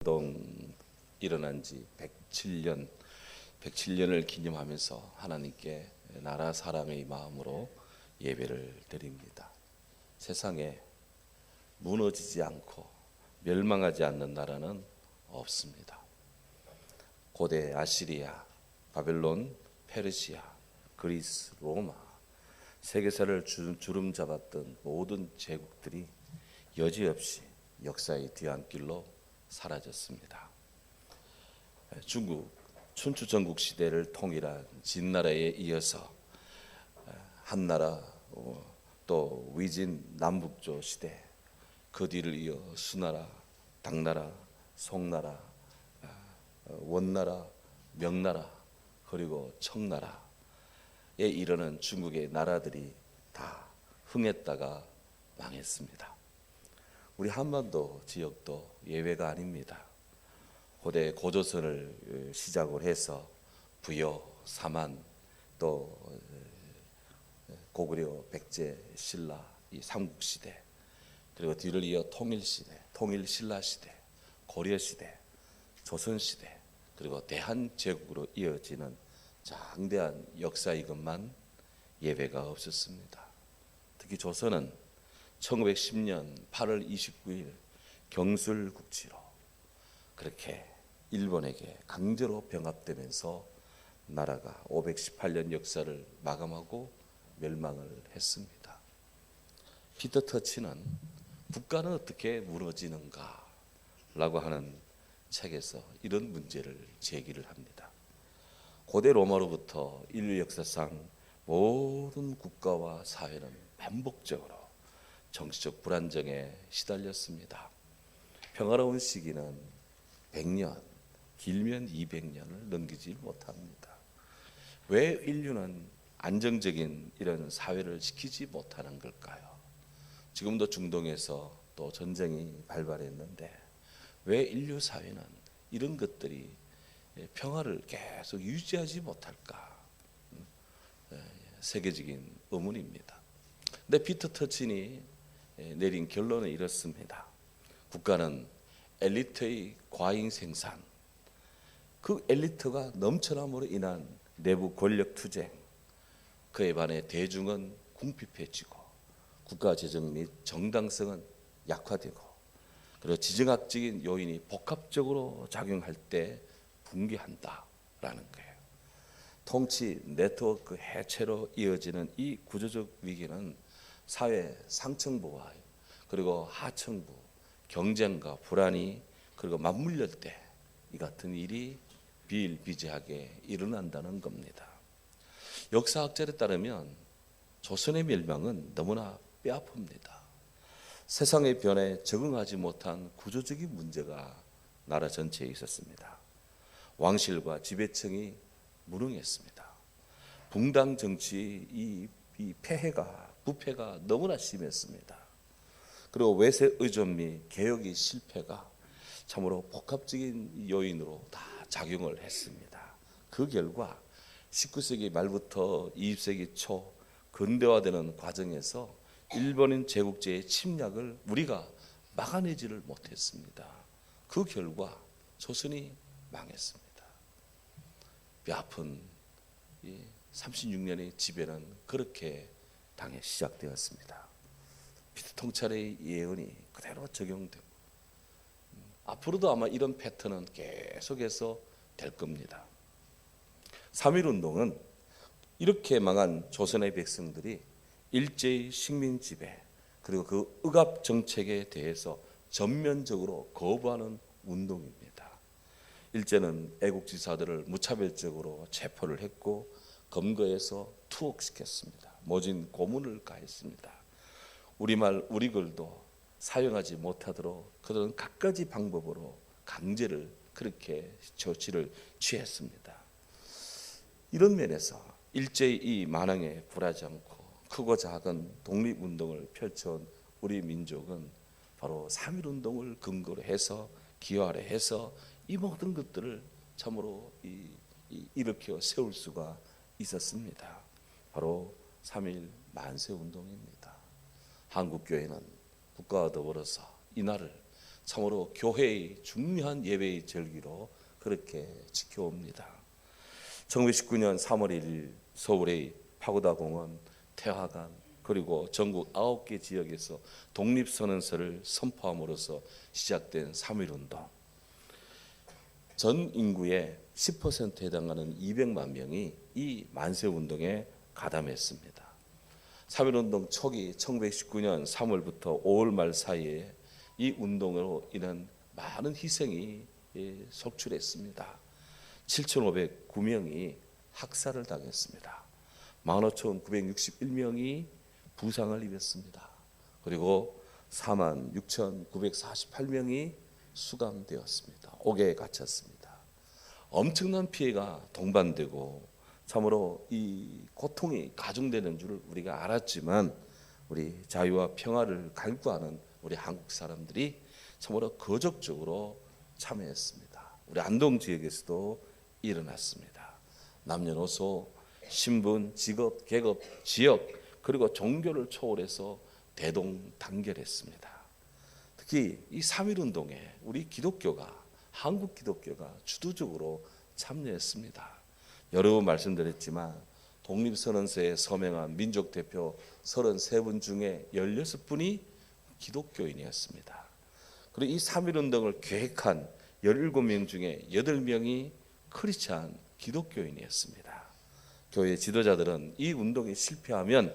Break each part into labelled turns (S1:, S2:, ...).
S1: 운동 일어난 지 107년을 기념하면서 하나님께 나라 사랑의 마음으로 예배를 드립니다. 세상에 무너지지 않고 멸망하지 않는 나라는 없습니다. 고대 아시리아, 바벨론, 페르시아, 그리스, 로마, 세계사를 주름잡았던 모든 제국들이 여지없이 역사의 뒤안길로 사라졌습니다. 중국 춘추 전국 시대를 통일한 진나라에 이어서 한나라, 또 위진 남북조 시대, 그 뒤를 이어 수나라, 당나라, 송나라, 원나라, 명나라, 그리고 청나라에 이르는 중국의 나라들이 다 흥했다가 망했습니다. 우리 한반도 지역도 예외가 아닙니다. 고대 고조선을 시작으로 해서 부여, 삼한, 또 고구려, 백제, 신라 이 삼국시대, 그리고 뒤를 이어 통일시대, 통일신라시대, 고려시대, 조선시대, 그리고 대한제국으로 이어지는 장대한 역사 이것만 예외가 없었습니다. 특히 조선은 1910년 8월 29일 경술국지로 그렇게 일본에게 강제로 병합되면서 나라가 518년 역사를 마감하고 멸망을 했습니다. 피터 터치는 국가는 어떻게 무너지는가 라고 하는 책에서 이런 문제를 제기를 합니다. 고대 로마로부터 인류 역사상 모든 국가와 사회는 반복적으로 정치적 불안정에 시달렸습니다. 평화로운 시기는 100년, 길면 200년을 넘기지 못합니다. 왜 인류는 안정적인 이런 사회를 지키지 못하는 걸까요? 지금도 중동에서 또 전쟁이 발발했는데 왜 인류 사회는 이런 것들이 평화를 계속 유지하지 못할까? 세계적인 의문입니다. 근데 피터 터친이 내린 결론은 이렇습니다. 국가는 엘리트의 과잉 생산, 그 엘리트가 넘쳐남으로 인한 내부 권력 투쟁, 그에 반해 대중은 궁핍해지고 국가 재정 및 정당성은 약화되고, 그리고 지정학적인 요인이 복합적으로 작용할 때 붕괴한다라는 거예요. 통치 네트워크 해체로 이어지는 이 구조적 위기는 사회 상층부와 그리고 하층부 경쟁과 불안이 그리고 맞물릴 때 이 같은 일이 비일비재하게 일어난다는 겁니다. 역사학자에 따르면 조선의 멸망은 너무나 뼈아픕니다. 세상의 변화에 적응하지 못한 구조적인 문제가 나라 전체에 있었습니다. 왕실과 지배층이 무능했습니다. 붕당 정치의 이 폐해가 부패가 너무나 심했습니다. 그리고 외세 의존 및 개혁의 실패가 참으로 복합적인 요인으로 다 작용을 했습니다. 그 결과 19세기 말부터 20세기 초 근대화되는 과정에서 일본인 제국제의 침략을 우리가 막아내지를 못했습니다. 그 결과 조선이 망했습니다. 뼈아픈 36년의 지배는 그렇게 당에 시작되었습니다. 피터 통찰의 예언이 그대로 적용되고 앞으로도 아마 이런 패턴은 계속해서 될 겁니다. 3.1운동은 이렇게 망한 조선의 백성들이 일제의 식민 지배 그리고 그 억압 정책에 대해서 전면적으로 거부하는 운동입니다. 일제는 애국지사들을 무차별적으로 체포를 했고 검거해서 투옥시켰습니다. 모진 고문을 가했습니다. 우리말 우리글도 사용하지 못하도록 그들은 갖가지 방법으로 강제를 그렇게 조치를 취했습니다. 이런 면에서 일제의 이 만행에 굴하지 않고 크고 작은 독립운동을 펼쳐온 우리 민족은 바로 3.1운동을 근거로 해서 기화를 해서 이 모든 것들을 참으로 일으켜 세울 수가 있었습니다. 바로 3.1 만세운동입니다. 한국교회는 국가와 더불어서 이날을 참으로 교회의 중요한 예배의 절기로 그렇게 지켜옵니다. 1919년 3월 1일 서울의 파고다 공원, 태화관 그리고 전국 9개 지역에서 독립선언서를 선포함으로써 시작된 3.1운동. 전 인구의 10%에 해당하는 200만 명이 이 만세운동에 가담했습니다. 3.1운동 초기 1919년 3월부터 5월 말 사이에 이 운동으로 인한 많은 희생이 속출했습니다. 7,509명이 학살을 당했습니다. 15,961명이 부상을 입었습니다. 그리고 46,948명이 수감되었습니다. 옥에 갇혔습니다. 엄청난 피해가 동반되고 참으로 이 고통이 가중되는 줄 우리가 알았지만 우리 자유와 평화를 갈구하는 우리 한국 사람들이 참으로 거적적으로 참여했습니다. 우리 안동 지역에서도 일어났습니다. 남녀노소, 신분, 직업, 계급, 지역 그리고 종교를 초월해서 대동단결했습니다. 특히 이 3.1운동에 우리 기독교가 한국 기독교가 주도적으로 참여했습니다. 여러 번 말씀드렸지만 독립선언서에 서명한 민족 대표 33분 중에 16분이 기독교인이었습니다. 그리고 이 3.1운동을 계획한 17명 중에 8명이 크리스찬 기독교인이었습니다. 교회 지도자들은 이 운동이 실패하면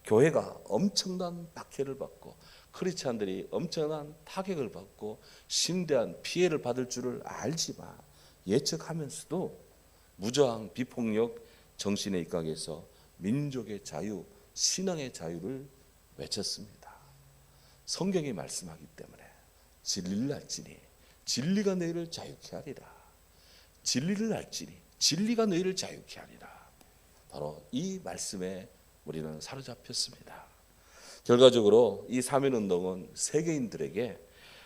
S1: 교회가 엄청난 박해를 받고 크리스찬들이 엄청난 타격을 받고 심대한 피해를 받을 줄을 알지만 예측하면서도 무저항 비폭력 정신에 입각해서 민족의 자유, 신앙의 자유를 외쳤습니다. 성경이 말씀하기 때문에 진리를 알지니 진리가 너희를 자유케 하리라. 진리를 알지니 진리가 너희를 자유케 하리라. 바로 이 말씀에 우리는 사로잡혔습니다. 결과적으로 이 3.1운동은 세계인들에게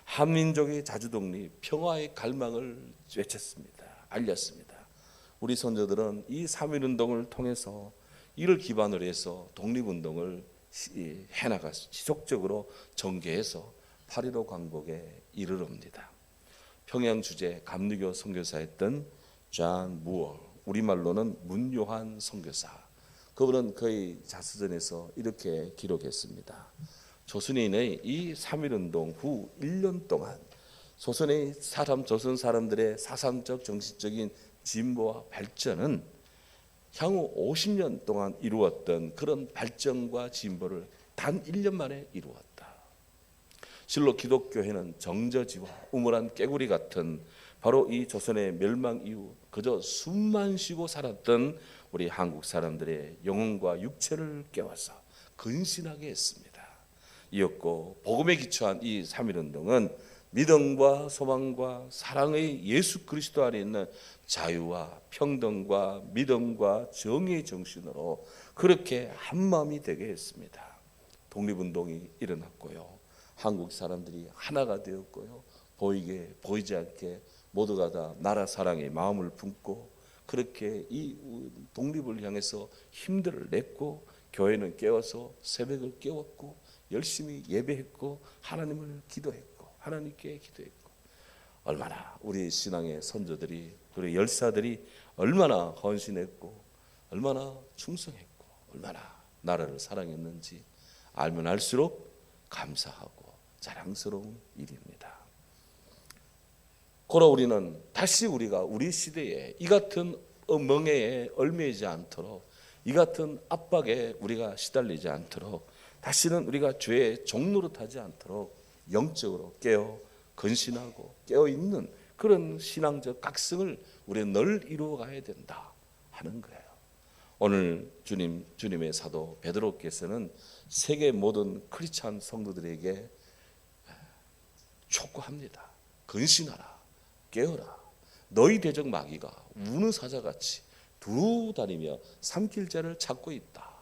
S1: 한민족의 자주독립, 평화의 갈망을 외쳤습니다. 알렸습니다. 우리 선조들은 이 3.1운동을 통해서 이를 기반으로 해서 독립운동을 해나갔습니다. 지속적으로 전개해서 8.15 광복에 이르릅니다. 평양 주재 감리교 선교사였던 존 무어, 우리말로는 문요한 선교사. 그분은 그의 자서전에서 이렇게 기록했습니다. 조선인의 이 3.1운동 후 1년 동안 조선 사람들의 사상적 정신적인 진보와 발전은 향후 50년 동안 이루었던 그런 발전과 진보를 단 1년 만에 이루었다. 실로 기독교회는 정저지와 우물한 깨구리 같은 바로 이 조선의 멸망 이후 그저 숨만 쉬고 살았던 우리 한국 사람들의 영혼과 육체를 깨워서 근신하게 했습니다. 이었고 복음에 기초한 이 3.1운동은 믿음과 소망과 사랑의 예수 그리스도 안에 있는 자유와 평등과 믿음과 정의의 정신으로 그렇게 한마음이 되게 했습니다. 독립운동이 일어났고요. 한국 사람들이 하나가 되었고요. 보이게 보이지 않게 모두가 다 나라 사랑의 마음을 품고 그렇게 이 독립을 향해서 힘들을 냈고 교회는 깨워서 새벽을 깨웠고 열심히 예배했고 하나님을 기도했고 하나님께 기도했고 얼마나 우리 신앙의 선조들이 그리고 열사들이 얼마나 헌신했고 얼마나 충성했고 얼마나 나라를 사랑했는지 알면 알수록 감사하고 자랑스러운 일입니다. 그러 우리는 다시 우리가 우리 시대에 이 같은 멍에에 얽매이지 않도록 이 같은 압박에 우리가 시달리지 않도록 다시는 우리가 죄의 종노릇하지 않도록 영적으로 깨어 근신하고 깨어 있는 그런 신앙적 각성을 우리는 늘 이루어가야 된다 하는 거예요. 오늘 주님의 사도 베드로께서는 세계 모든 크리스찬 성도들에게 촉구합니다. 근신하라. 깨어라. 너희 대적 마귀가 우는 사자같이 두루 다니며 삼킬 자를 찾고 있다.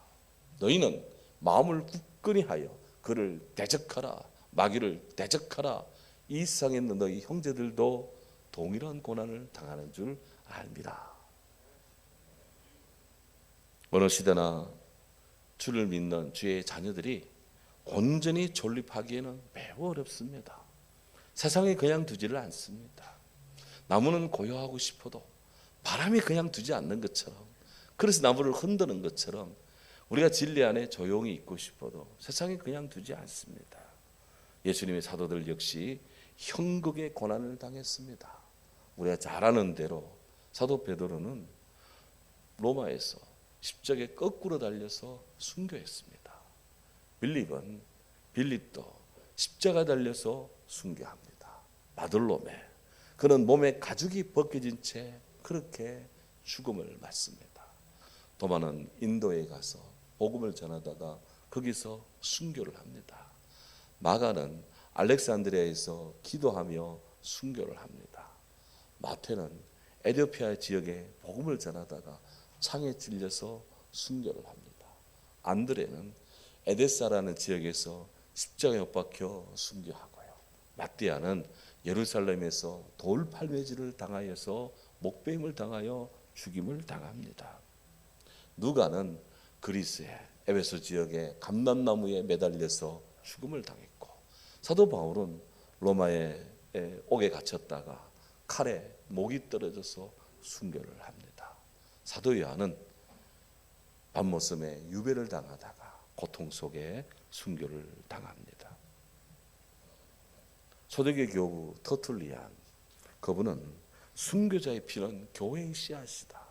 S1: 너희는 마음을 굳건히 하여 그를 대적하라. 마귀를 대적하라. 이 세상에 있는 너희 형제들도 동일한 고난을 당하는 줄 압니다. 어느 시대나 주를 믿는 주의 자녀들이 온전히 존립하기에는 매우 어렵습니다. 세상에 그냥 두지를 않습니다. 나무는 고요하고 싶어도 바람이 그냥 두지 않는 것처럼, 그래서 나무를 흔드는 것처럼 우리가 진리 안에 조용히 있고 싶어도 세상에 그냥 두지 않습니다. 예수님의 사도들 역시 형극의 고난을 당했습니다. 우리가 잘 아는 대로 사도 베드로는 로마에서 십자가에 거꾸로 달려서 순교했습니다. 빌립도 십자가 달려서 순교합니다. 바들로메, 그는 몸에 가죽이 벗겨진 채 그렇게 죽음을 맞습니다. 도마는 인도에 가서 복음을 전하다가 거기서 순교를 합니다. 마가는 알렉산드리아에서 기도하며 순교를 합니다. 마태는 에티오피아 지역에 복음을 전하다가 창에 찔려서 순교를 합니다. 안드레는 에데사라는 지역에서 십자가에 못 박혀 순교하고요. 마띠아는 예루살렘에서 돌팔매질을 당하여서 목배임을 당하여 죽임을 당합니다. 누가는 그리스의 에베소 지역의 감람나무에 매달려서 죽음을 당했고, 사도 바울은 로마의 옥에 갇혔다가 칼에 목이 떨어져서 순교를 합니다. 사도 요한은 밤모섬에 유배를 당하다가 고통 속에 순교를 당합니다. 초대교회 교부 터툴리안, 그분은 순교자의 피는 교회의 씨앗이다.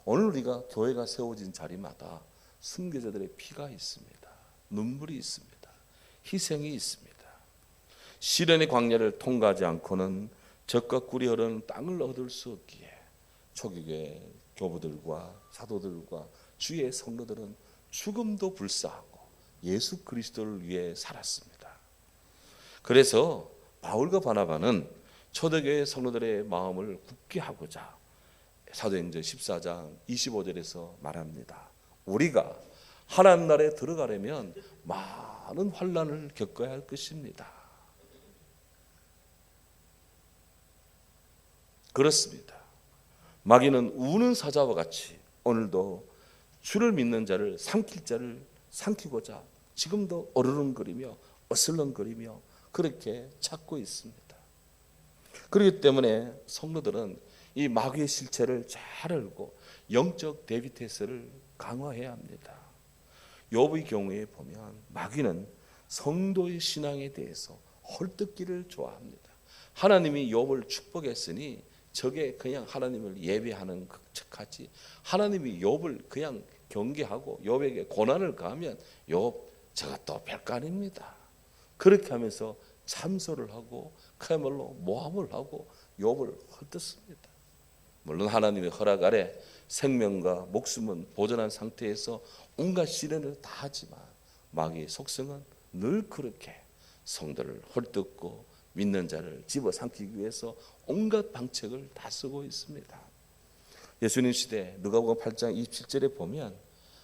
S1: 오늘 우리가 교회가 세워진 자리마다 순교자들의 피가 있습니다. 눈물이 있습니다. 희생이 있습니다. 시련의 광야를 통과하지 않고는 젖과 꿀이 흐르는 땅을 얻을 수 없기에 초기교회 교부들과 사도들과 주의 성도들은 죽음도 불사하고 예수 그리스도를 위해 살았습니다. 그래서 바울과 바나바는 초대교회 성도들의 마음을 굳게 하고자 사도행전 14장 25절에서 말합니다. 우리가 하나님 나라에 들어가려면 많은 환난을 겪어야 할 것입니다. 그렇습니다. 마귀는 우는 사자와 같이 오늘도 주를 믿는 자를 삼킬 자를 삼키고자 지금도 어르렁거리며 어슬렁거리며 그렇게 찾고 있습니다. 그렇기 때문에 성도들은 이 마귀의 실체를 잘 알고 영적 대비태세를 강화해야 합니다. 욥의 경우에 보면 마귀는 성도의 신앙에 대해서 헐뜯기를 좋아합니다. 하나님이 욥을 축복했으니 저게 그냥 하나님을 예배하는 척하지, 하나님이 욥을 그냥 경계하고 욥에게 고난을 가하면 욥 저것도 별거 아닙니다. 그렇게 하면서 참소를 하고 그야말로 모함을 하고 욥을 헐뜯습니다. 물론 하나님의 허락 아래 생명과 목숨은 보존한 상태에서 온갖 시련을 다 하지만 마귀의 속성은 늘 그렇게 성도를 헐뜯고 믿는 자를 집어삼키기 위해서 온갖 방책을 다 쓰고 있습니다. 예수님 시대 누가복음 8장 27절에 보면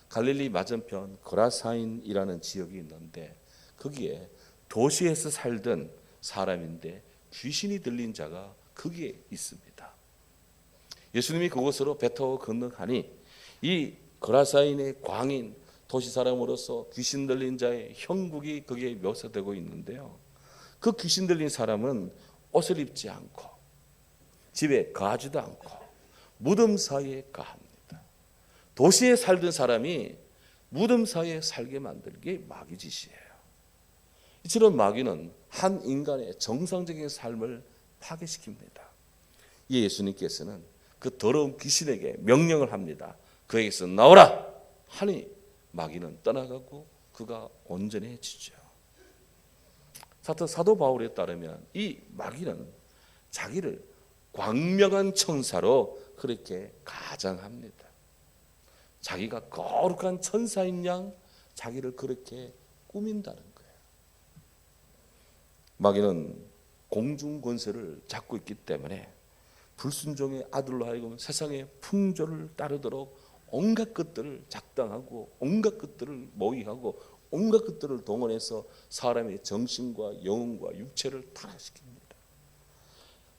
S1: 갈릴리 맞은편 거라사인이라는 지역이 있는데 거기에 도시에서 살던 사람인데 귀신이 들린 자가 거기에 있습니다. 예수님이 그곳으로 배 타고 건너가니 이 거라사인의 광인 도시 사람으로서 귀신 들린 자의 형국이 거기에 묘사되고 있는데요. 그 귀신 들린 사람은 옷을 입지 않고 집에 거하지도 않고 무덤 사이에 거합니다. 도시에 살던 사람이 무덤 사이에 살게 만들기 마귀 짓이에요. 이처럼 마귀는 한 인간의 정상적인 삶을 파괴시킵니다. 이 예수님께서는 그 더러운 귀신에게 명령을 합니다. 그에게서 나오라 하니 마귀는 떠나가고 그가 온전해지죠. 사도 바울에 따르면 이 마귀는 자기를 광명한 천사로 그렇게 가장합니다. 자기가 거룩한 천사인 양 자기를 그렇게 꾸민다는 거예요. 마귀는 공중 권세를 잡고 있기 때문에 불순종의 아들로 하여금 세상의 풍조를 따르도록 온갖 것들을 작당하고 온갖 것들을 모의하고 온갖 것들을 동원해서 사람의 정신과 영혼과 육체를 타락시킵니다.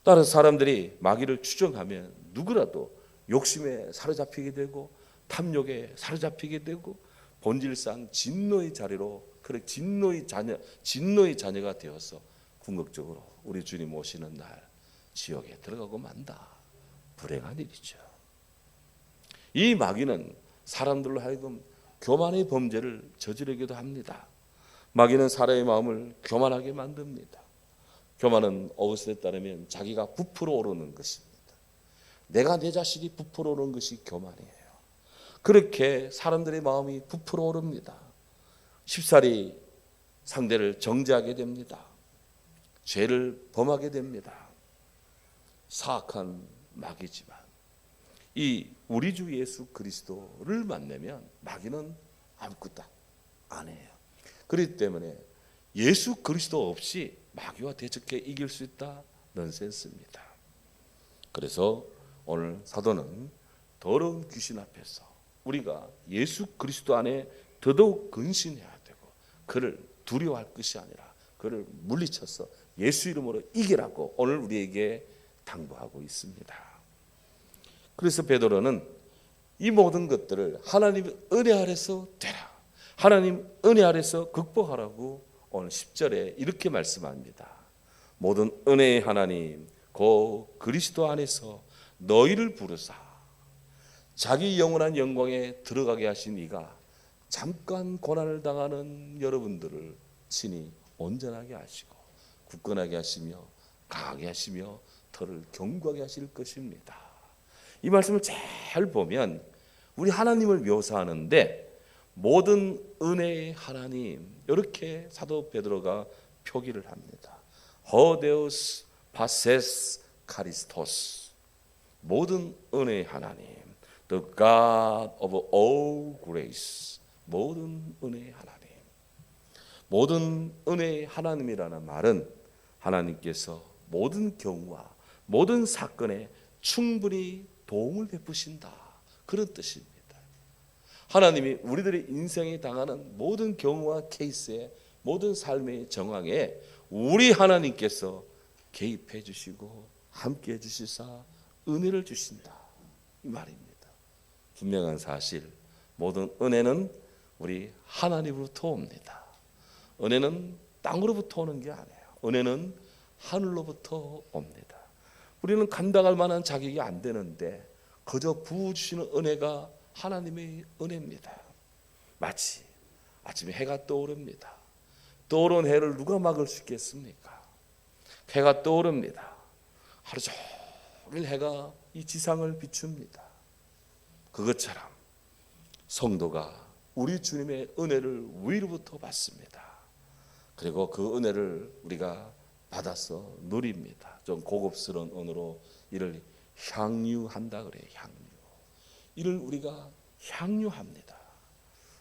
S1: 따라서 사람들이 마귀를 추종하면 누구라도 욕심에 사로잡히게 되고 탐욕에 사로잡히게 되고 본질상 진노의 자리로 그렇게 진노의 자녀가 되어서 궁극적으로 우리 주님 오시는 날 지옥에 들어가고 만다. 불행한 일이죠. 이 마귀는 사람들로 하여금 교만의 범죄를 저지르기도 합니다. 마귀는 사람의 마음을 교만하게 만듭니다. 교만은 어거스에 따르면 자기가 부풀어 오르는 것입니다. 내가 내 자신이 부풀어 오르는 것이 교만이에요. 그렇게 사람들의 마음이 부풀어 오릅니다. 쉽사리 상대를 정죄하게 됩니다. 죄를 범하게 됩니다. 사악한 마귀지만 이 우리 주 예수 그리스도를 만나면 마귀는 아무것도 안 해요. 그렇기 때문에 예수 그리스도 없이 마귀와 대적해 이길 수 있다? 넌센스입니다. 그래서 오늘 사도는 더러운 귀신 앞에서 우리가 예수 그리스도 안에 더더욱 근신해야 되고 그를 두려워할 것이 아니라 그를 물리쳐서 예수 이름으로 이기라고 오늘 우리에게 당부하고 있습니다. 그래서 베드로는 이 모든 것들을 하나님 은혜 아래서 되라, 하나님 은혜 아래서 극복하라고 오늘 10절에 이렇게 말씀합니다. 모든 은혜의 하나님 고 그리스도 안에서 너희를 부르사 자기 영원한 영광에 들어가게 하신 이가 잠깐 고난을 당하는 여러분들을 친히 온전하게 하시고 굳건하게 하시며 강하게 하시며 더를 견고하게 하실 것입니다. 이 말씀을 잘 보면 우리 하나님을 묘사하는데 모든 은혜의 하나님 이렇게 사도 베드로가 표기를 합니다. 호데우스 파세스 카리스토스 모든 은혜의 하나님 The God of all grace 모든 은혜의 하나님 모든 은혜의 하나님이라는 말은 하나님께서 모든 경우와 모든 사건에 충분히 도움을 베푸신다 그런 뜻입니다. 하나님이 우리들의 인생에 당하는 모든 경우와 케이스에 모든 삶의 정황에 우리 하나님께서 개입해 주시고 함께 해 주시사 은혜를 주신다 이 말입니다. 분명한 사실 모든 은혜는 우리 하나님으로부터 옵니다. 은혜는 땅으로부터 오는 게 아니에요. 은혜는 하늘로부터 옵니다. 우리는 감당할 만한 자격이 안 되는데 그저 부어주시는 은혜가 하나님의 은혜입니다. 마치 아침에 해가 떠오릅니다. 떠오른 해를 누가 막을 수 있겠습니까? 해가 떠오릅니다. 하루 종일 해가 이 지상을 비춥니다. 그것처럼 성도가 우리 주님의 은혜를 위로부터 받습니다. 그리고 그 은혜를 우리가 받아서 누립니다. 좀 고급스러운 언어로 이를 향유한다 그래요. 향유. 이를 우리가 향유합니다.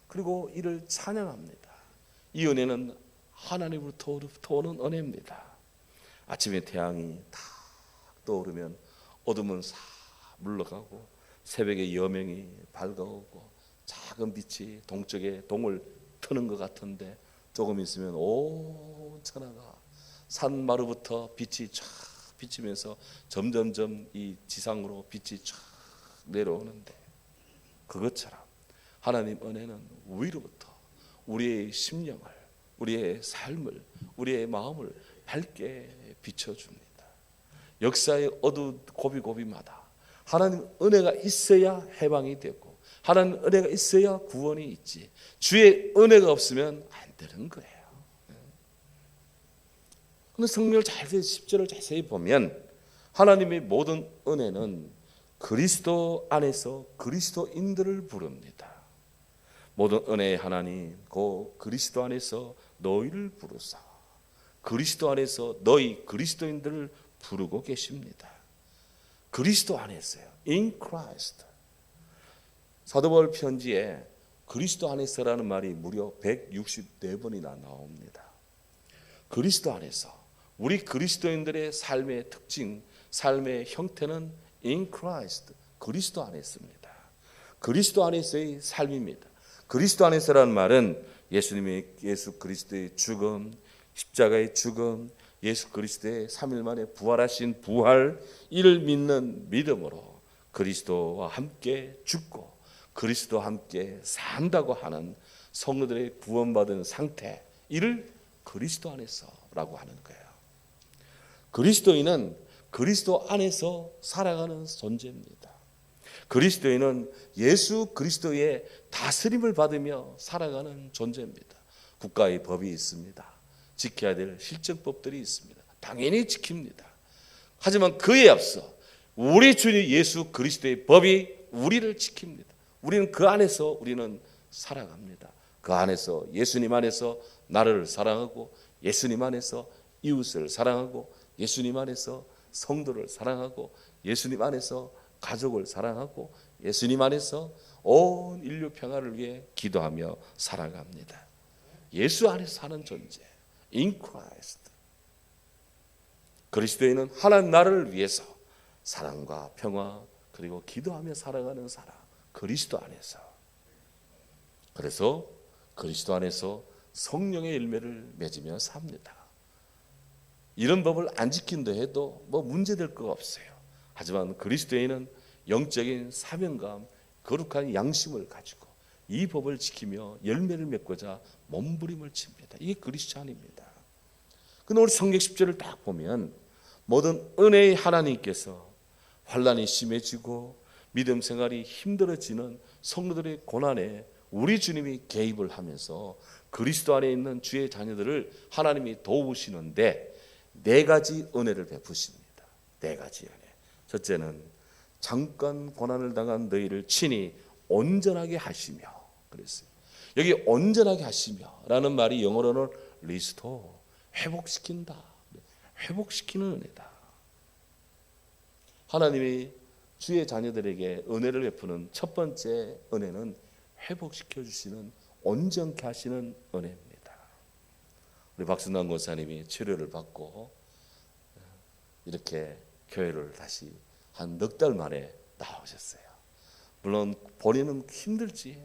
S1: 그리고 이를 찬양합니다. 이 은혜는 하나님으로부터 오는 은혜입니다. 아침에 태양이 탁 떠오르면 어둠은 싹 물러가고 새벽에 여명이 밝아오고 작은 빛이 동쪽에 동을 트는 것 같은데 조금 있으면 온 천하가 산마루부터 빛이 쫙 비치면서 점점점 이 지상으로 빛이 쫙 내려오는데 그것처럼 하나님 은혜는 위로부터 우리의 심령을 우리의 삶을 우리의 마음을 밝게 비춰줍니다. 역사의 고비고비마다 하나님 은혜가 있어야 해방이 되고 하나님 은혜가 있어야 구원이 있지 주의 은혜가 없으면 안 되는 거예요. 그런데 성경을 잘 10절을 자세히 보면 하나님의 모든 은혜는 그리스도 안에서 그리스도인들을 부릅니다. 모든 은혜의 하나님 그 그리스도 안에서 너희를 부르사 그리스도 안에서 너희 그리스도인들을 부르고 계십니다. 그리스도 안에서요. In Christ. 사도 바울 편지에 그리스도 안에서라는 말이 무려 164번이나 나옵니다. 그리스도 안에서 우리 그리스도인들의 삶의 특징, 삶의 형태는 In Christ. 그리스도 안에 있습니다. 그리스도 안에서의 삶입니다. 그리스도 안에서라는 말은 예수 그리스도의 죽음, 십자가의 죽음, 예수 그리스도의 3일 만에 부활하신 부활 이를 믿는 믿음으로 그리스도와 함께 죽고 그리스도와 함께 산다고 하는 성도들의 구원받은 상태 이를 그리스도 안에서라고 하는 거예요. 그리스도인은 그리스도 안에서 살아가는 존재입니다. 그리스도인은 예수 그리스도의 다스림을 받으며 살아가는 존재입니다. 국가의 법이 있습니다. 지켜야 될 실정법들이 있습니다. 당연히 지킵니다. 하지만 그에 앞서 우리 주님 예수 그리스도의 법이 우리를 지킵니다. 우리는 그 안에서 우리는 살아갑니다. 그 안에서 예수님 안에서 나를 사랑하고 예수님 안에서 이웃을 사랑하고 예수님 안에서 성도를 사랑하고 예수님 안에서 가족을 사랑하고 예수님 안에서 온 인류 평화를 위해 기도하며 살아갑니다. 예수 안에서 사는 존재, in Christ. 그리스도인은 하나님 나라를 위해서 사랑과 평화 그리고 기도하며 살아가는 사람, 그리스도 안에서. 그래서 그리스도 안에서 성령의 열매를 맺으며 삽니다. 이런 법을 안 지킨다 해도 뭐 문제될 거 없어요. 하지만 그리스도인은 영적인 사명감, 거룩한 양심을 가지고 이 법을 지키며 열매를 맺고자 몸부림을 칩니다. 이게 그리스도인입니다. 근데 우리 성경 10절을 딱 보면 모든 은혜의 하나님께서 환난이 심해지고 믿음 생활이 힘들어지는 성도들의 고난에 우리 주님이 개입을 하면서 그리스도 안에 있는 주의 자녀들을 하나님이 도우시는데 네 가지 은혜를 베푸십니다. 네 가지 은혜. 첫째는 잠깐 고난을 당한 너희를 친히 온전하게 하시며, 그랬어요. 여기 온전하게 하시며 라는 말이 영어로는 리스토, 회복시킨다, 회복시키는 은혜다. 하나님이 주의 자녀들에게 은혜를 베푸는 첫 번째 은혜는 회복시켜 주시는, 온전케 하시는 은혜입니다. 우리 박순남 권사님이 치료를 받고 이렇게 교회를 다시 한 넉 달 만에 나오셨어요. 물론 본인은 힘들지.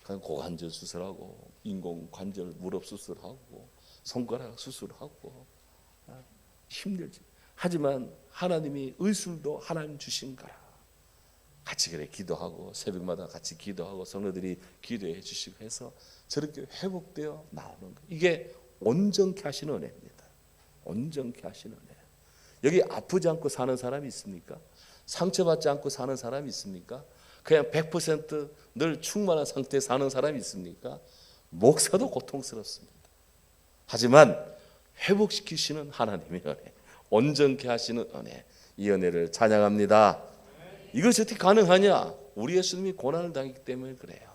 S1: 고관절 수술하고 인공관절 무릎 수술하고 손가락 수술하고 힘들지. 하지만 하나님이 의술도 하나님 주신 거라. 같이 그래 기도하고 새벽마다 같이 기도하고 성도들이 기도해 주시고 해서 저렇게 회복되어 나오는 거예요. 이게 온전케 하시는 은혜입니다. 온전케 하시는 은혜. 여기 아프지 않고 사는 사람이 있습니까? 상처받지 않고 사는 사람이 있습니까? 그냥 100% 충만한 상태에 사는 사람이 있습니까? 목사도 고통스럽습니다. 하지만 회복시키시는 하나님의 은혜, 온전케 하시는 은혜, 이 은혜를 찬양합니다. 이것이 어떻게 가능하냐? 우리 예수님이 고난을 당했기 때문에 그래요.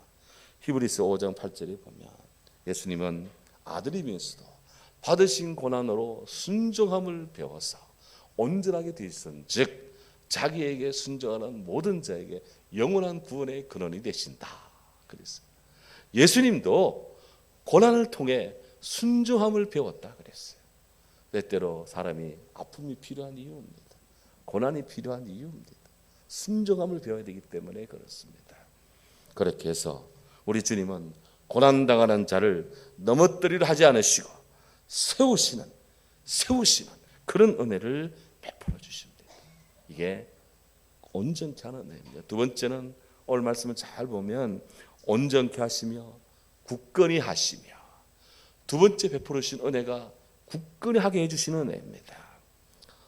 S1: 히브리서 5장 8절에 보면 예수님은 아들이면서도 받으신 고난으로 순종함을 배워서 온전하게 되신 즉 자기에게 순종하는 모든 자에게 영원한 구원의 근원이 되신다. 그랬어요. 예수님도 고난을 통해 순종함을 배웠다 그랬어요. 때때로 사람이 아픔이 필요한 이유입니다. 고난이 필요한 이유입니다. 순종함을 배워야 되기 때문에 그렇습니다. 그렇게 해서 우리 주님은 고난당하는 자를 넘어뜨리려 하지 않으시고 세우시는 그런 은혜를 베풀어 주십니다. 이게 온전케 하는 은혜입니다. 두 번째는 오늘 말씀을 잘 보면 온전케 하시며 굳건히 하시며, 두 번째 베풀어 주신 은혜가 굳건히 하게 해주시는 은혜입니다.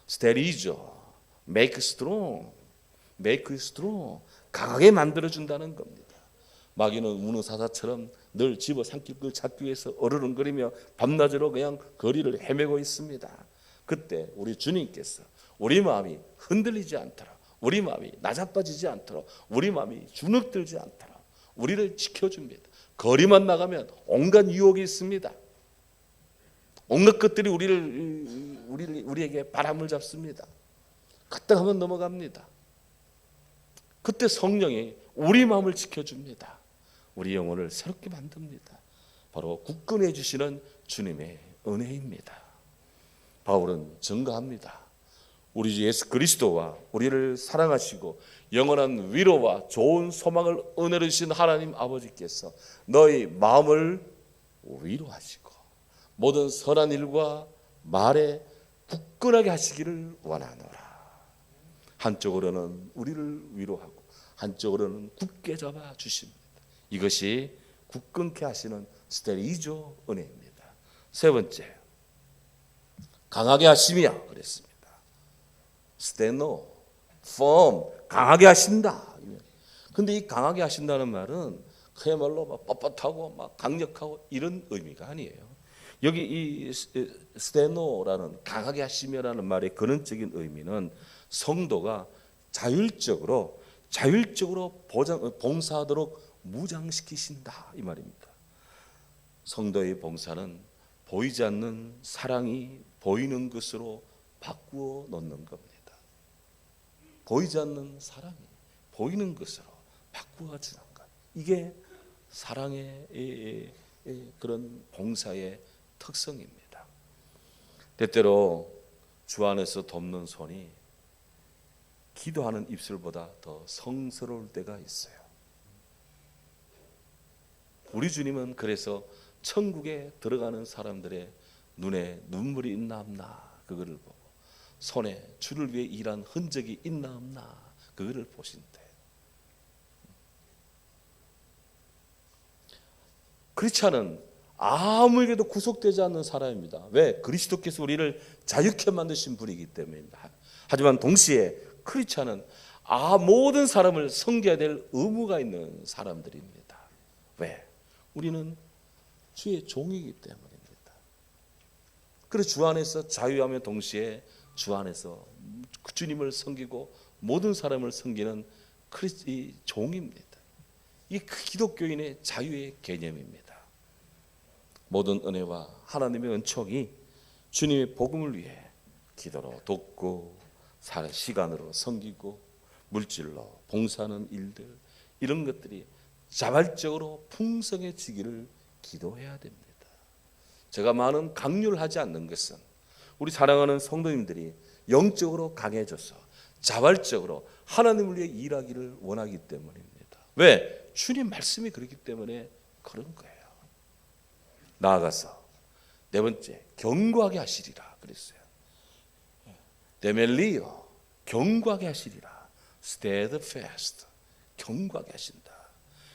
S1: 스테리죠, make strong, 강하게 만들어준다는 겁니다. 마귀는 우는 늘 집어삼킬 걸 찾기 위해서 어르렁거리며 밤낮으로 그냥 거리를 헤매고 있습니다. 그때 우리 주님께서 우리 마음이 흔들리지 않도록, 우리 마음이 나자빠지지 않도록, 우리 마음이 주눅들지 않도록 우리를 지켜줍니다. 거리만 나가면 온갖 유혹이 있습니다. 온갖 것들이 우리에게 바람을 잡습니다. 갔다 가면 넘어갑니다. 그때 성령이 우리 마음을 지켜줍니다. 우리 영혼을 새롭게 만듭니다. 바로 굳건해 주시는 주님의 은혜입니다. 바울은 증거합니다. 우리 주 예수 그리스도와 우리를 사랑하시고 영원한 위로와 좋은 소망을 은혜로 주신 하나님 아버지께서 너희 마음을 위로하시고 모든 선한 일과 말에 굳건하게 하시기를 원하노라. 한쪽으로는 우리를 위로하고 한쪽으로는 굳게 잡아 주십니다. 이것이 굳건케 하시는 스테리조 은혜입니다. 세 번째, 강하게 하시며 그랬습니다. 스테노, firm, 강하게 하신다. 근데 이 강하게 하신다는 말은 그야말로 막 뻣뻣하고 막 강력하고 이런 의미가 아니에요. 여기 이 스테노라는 강하게 하시며라는 말의 근원적인 의미는 성도가 자율적으로 봉사하도록 무장시키신다 이 말입니다. 성도의 봉사는 보이지 않는 사랑이 보이는 것으로 바꾸어 놓는 겁니다. 보이지 않는 사랑이 보이는 것으로 바꾸어 주는 것. 이게 사랑의 그런 봉사의 특성입니다. 때때로 주 안에서 돕는 손이 기도하는 입술보다 더 성스러울 때가 있어요. 우리 주님은 그래서 천국에 들어가는 사람들의 눈에 눈물이 있나 없나 그거를 보고 손에 주를 위해 일한 흔적이 있나 없나 그거를 보신대. 크리스찬은 아무에게도 구속되지 않는 사람입니다. 왜? 그리스도께서 우리를 자유케 만드신 분이기 때문입니다. 하지만 동시에 크리스찬은 모든 사람을 섬겨야 될 의무가 있는 사람들입니다. 왜? 우리는 주의 종이기 때문입니다. 그래서 주 안에서 자유하며 동시에 주 안에서 주님을 섬기고 모든 사람을 섬기는 이 종입니다. 이게 기독교인의 자유의 개념입니다. 모든 은혜와 하나님의 은총이 주님의 복음을 위해 기도로 돕고 시간으로 섬기고 물질로 봉사하는 일들 이런 것들이 자발적으로 풍성해지기를 기도해야 됩니다. 제가 많은 강요를 하지 않는 것은 우리 사랑하는 성도님들이 영적으로 강해져서 자발적으로 하나님을 위해 일하기를 원하기 때문입니다. 왜? 주님 말씀이 그렇기 때문에 그런 거예요. 나아가서 네 번째 견고하게 하시리라 그랬어요. 데멜리오 견고하게 하시리라. steadfast 견고하게 하신다.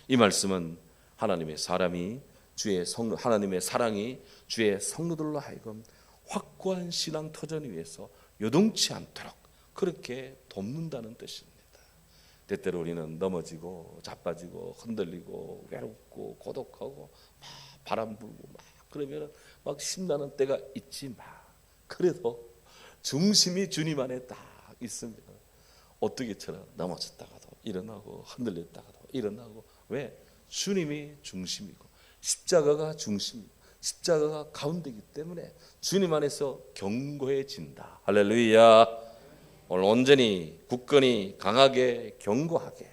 S1: 이 말씀은 하나님의 사랑이 주의 성도들로 하여금 확고한 신앙 터전 위에서 요동치 않도록 그렇게 돕는다는 뜻입니다. 때때로 우리는 넘어지고 자빠지고 흔들리고 외롭고 고독하고 막 바람 불고 막 그러면 막 신나는 때가 있지만 그래도 중심이 주님 안에 딱 있으면 어떻게처럼 넘어졌다가도 일어나고 흔들렸다가도 일어나고 왜? 주님이 중심이고 십자가가 중심이고 십자가가 가운데이기 때문에 주님 안에서 견고해진다. 할렐루야. 오늘 온전히 굳건히 강하게 견고하게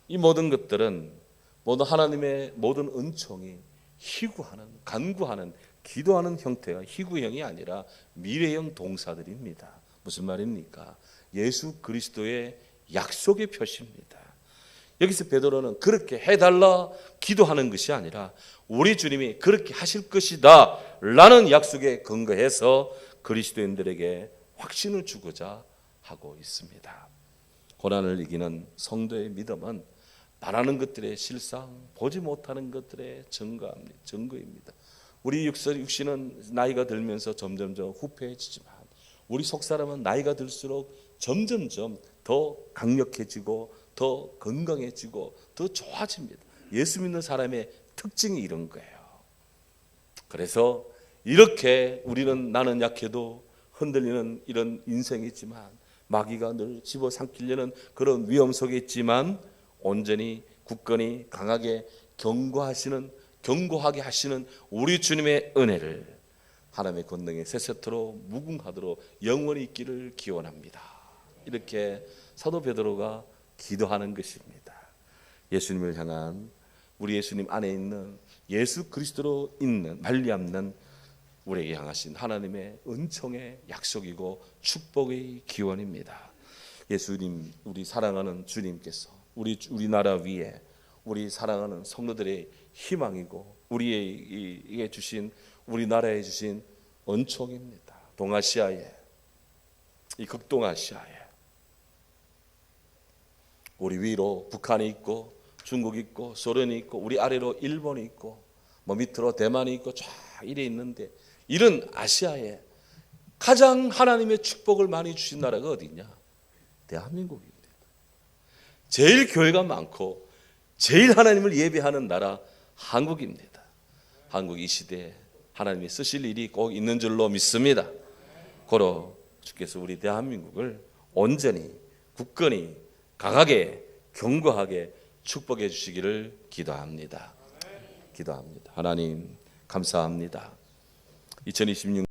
S1: 이 모든 것들은 모든 하나님의 모든 은총이 희구하는 간구하는 기도하는 형태가 희구형이 아니라 미래형 동사들입니다. 무슨 말입니까? 예수 그리스도의 약속의 표시입니다. 여기서 베드로는 그렇게 해달라 기도하는 것이 아니라 우리 주님이 그렇게 하실 것이다 라는 약속에 근거해서 그리스도인들에게 확신을 주고자 하고 있습니다. 고난을 이기는 성도의 믿음은 바라는 것들의 실상, 보지 못하는 것들의 증거입니다. 우리 육신은 나이가 들면서 점점점 후패해지지만 우리 속사람은 나이가 들수록 점점점 더 강력해지고 더 건강해지고 더 좋아집니다. 예수 믿는 사람의 특징이 이런 거예요. 그래서 이렇게 우리는 나는 약해도 흔들리는 이런 인생이지만 마귀가 늘 집어삼키려는 그런 위험 속에 있지만 온전히 굳건히 강하게 견고하게 하시는 우리 주님의 은혜를 하나님의 권능의 세세토록 무궁하도록 영원히 있기를 기원합니다. 이렇게 사도 베드로가 기도하는 것입니다. 예수님을 향한 우리 예수님 안에 있는 예수 그리스도로 있는 말미암는 우리에게 향하신 하나님의 은총의 약속이고 축복의 기원입니다. 예수님, 우리 사랑하는 주님께서 우리나라 위에 우리 사랑하는 성도들의 희망이고 우리에게 주신 우리나라에 주신 은총입니다. 동아시아에 이 극동아시아에 우리 위로 북한이 있고 중국이 있고 소련이 있고 우리 아래로 일본이 있고 밑으로 대만이 있고 쫙 이래 있는데 이런 아시아에 가장 하나님의 축복을 많이 주신 나라가 어디냐? 대한민국입니다. 제일 교회가 많고 제일 하나님을 예배하는 나라 한국입니다. 한국 이 시대에 하나님이 쓰실 일이 꼭 있는 줄로 믿습니다. 고로 주께서 우리 대한민국을 온전히 굳건히 강하게 견고하게 축복해 주시기를 기도합니다. 하나님 감사합니다. 2026년